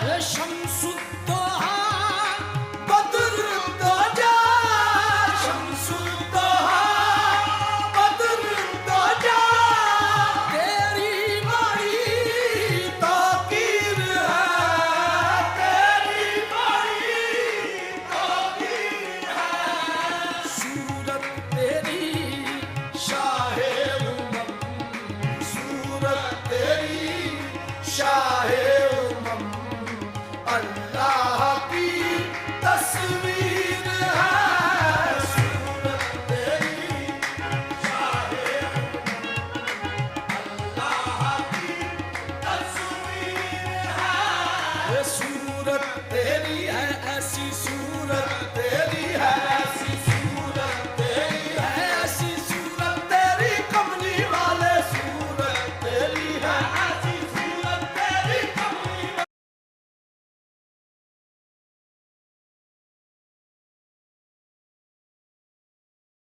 शम्सुद्दोहा बद्रुद्दोजा शम्सुद्दोहा बद्रुद्दोजा तेरी बड़ी ताकीर है तेरी बड़ी ताकीर है सूरत तेरी शाहे उमम सूरत तेरी शाहे अल्लाह की तस्वीर है सूरत तेरी शाहे अल्लाह की तस्वीर है सूरत तेरी